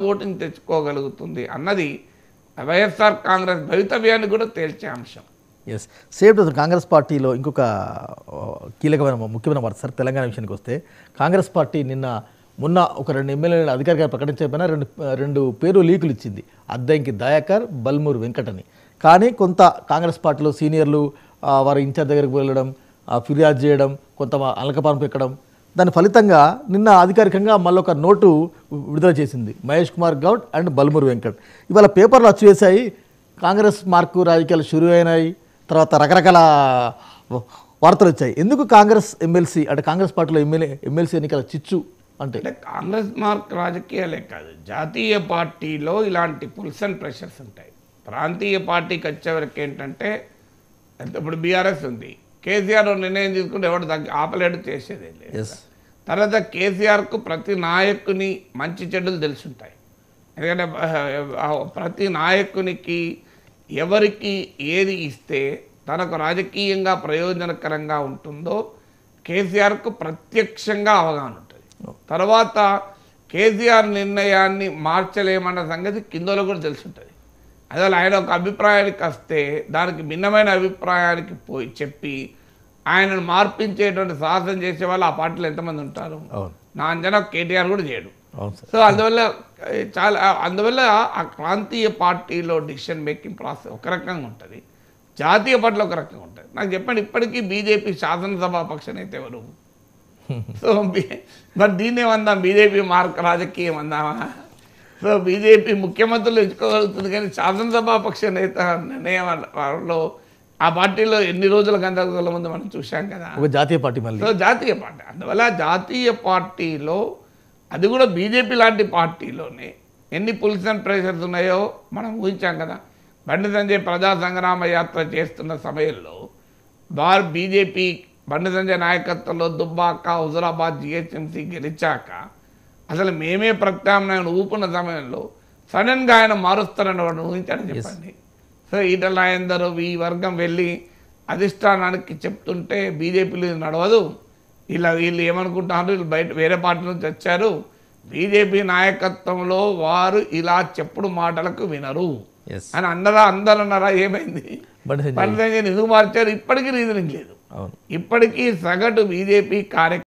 ఓటుని తెచ్చుకోగలుగుతుంది అన్నది వైఎస్ఆర్ కాంగ్రెస్ భవితవ్యాన్ని కూడా తేల్చే అంశం. ఎస్ సేమ్ కాంగ్రెస్ పార్టీలో ఇంకొక కీలకమైన ముఖ్యమైన మాట సార్, తెలంగాణ విషయానికి వస్తే కాంగ్రెస్ పార్టీ మొన్న ఒక 2 ఎమ్మెల్యేలను అధికారికంగా ప్రకటించకపోయినా రెండు పేరు లీకులు ఇచ్చింది, అద్దంకి దయాకర్, బల్మూరు వెంకటని. కానీ కొంత కాంగ్రెస్ పార్టీలో సీనియర్లు వారి ఇన్ఛార్జ్ దగ్గరికి వెళ్ళడం, ఫిర్యాదు చేయడం, కొంత అలకపానం పెట్టడం, దాని ఫలితంగా నిన్న అధికారికంగా మళ్ళొక నోటు విడుదల చేసింది మహేష్ కుమార్ గౌడ్ అండ్ బల్మూరు వెంకట్. ఇవాళ పేపర్లు అచ్చివేశాయి, కాంగ్రెస్ మార్కు రాజకీయాలు షురూ అయినాయి, తర్వాత రకరకాల వార్తలు వచ్చాయి. ఎందుకు కాంగ్రెస్ ఎమ్మెల్సీ అంటే కాంగ్రెస్ పార్టీలో ఎమ్మెల్సీ ఎన్నికల చిచ్చు అంటే కాంగ్రెస్ మార్క్ రాజకీయాలే కాదు, జాతీయ పార్టీలో ఇలాంటి పుల్స్ అండ్ ప్రెషర్స్ ఉంటాయి. ప్రాంతీయ పార్టీకి వచ్చేవరకు ఏంటంటే ఇప్పుడు బీఆర్ఎస్ ఉంది, కేసీఆర్ నిర్ణయం తీసుకుంటే ఎవరు ఆపలేడు, చేసేదే లేదు. తర్వాత కేసీఆర్కు ప్రతి నాయకుని మంచి చెడులు తెలుసుంటాయి. ఎందుకంటే ప్రతి నాయకునికి ఎవరికి ఏది ఇస్తే తనకు రాజకీయంగా ప్రయోజనకరంగా ఉంటుందో కేసీఆర్కు ప్రత్యక్షంగా అవగాహన ఉంటుంది. తర్వాత కేసీఆర్ నిర్ణయాన్ని మార్చలేమన్న సంగతి కిందలో కూడా తెలుసుంటుంది. అసలు ఆయన ఒక అభిప్రాయానికి వస్తే దానికి భిన్నమైన అభిప్రాయానికి పోయి చెప్పి ఆయనను మార్పించేటువంటి సాహసం చేసే వాళ్ళు ఆ పార్టీలో ఎంతమంది ఉంటారు? నా అంచనా కేటీఆర్ కూడా చేయడు. సో అందువల్ల ఆ ప్రాంతీయ పార్టీలో డిసిషన్ మేకింగ్ ప్రాసెస్ ఒక రకంగా ఉంటుంది, జాతీయ పార్టీలో ఒక రకంగా ఉంటుంది. నాకు చెప్పండి, ఇప్పటికీ బీజేపీ శాసనసభా పక్షం అయితే ఎవరు? సో మరి దీన్ని ఏమందాం, బీజేపీ మార్క్ రాజకీయం అందామా? సో బీజేపీ ముఖ్యమంత్రులు ఎంచుకోగలుగుతుంది, కానీ శాసనసభా పక్ష నేత నిర్ణయంలో ఆ పార్టీలో ఎన్ని రోజుల గందరగోళం ముందు మనం చూసాం కదా. ఒక జాతీయ పార్టీ మళ్ళీ సో జాతీయ పార్టీ, అందువల్ల జాతీయ పార్టీలో అది కూడా బీజేపీ లాంటి పార్టీలోనే ఎన్ని పుల్స్ అండ్ ప్రెషర్స్ ఉన్నాయో మనం ఊహించాం కదా. బండి సంజయ్ ప్రజా సంగ్రామ యాత్ర చేస్తున్న సమయంలో బీజేపీ బండి సంజయ్ నాయకత్వంలో దుబ్బాక, హుజురాబాద్, జిహెచ్ఎంసీ గెలిచాక అసలు మేమే ప్రత్యామ్నాయం ఊపున్న సమయంలో సడన్గా ఆయన మారుస్తారని వాడు ఊహించాడని చెప్పండి. సో ఈటల రాజేందర్ ఈ వర్గం వెళ్ళి అధిష్టానానికి చెప్తుంటే బీజేపీలు నడవదు, వీళ్ళు ఏమనుకుంటున్నారు, వీళ్ళు బయట వేరే పార్టీ నుంచి వచ్చారు, బీజేపీ నాయకత్వంలో వారు ఇలా చెప్పుడు మాటలకు వినరు అని అందరూ అన్నారా? ఏమైంది? బండి సంజయ్ ఎందుకు మార్చారు? ఇప్పటికీ రీజనింగ్ లేదు. ఇప్పటికీ సగటు బీజేపీ కార్యక్రమం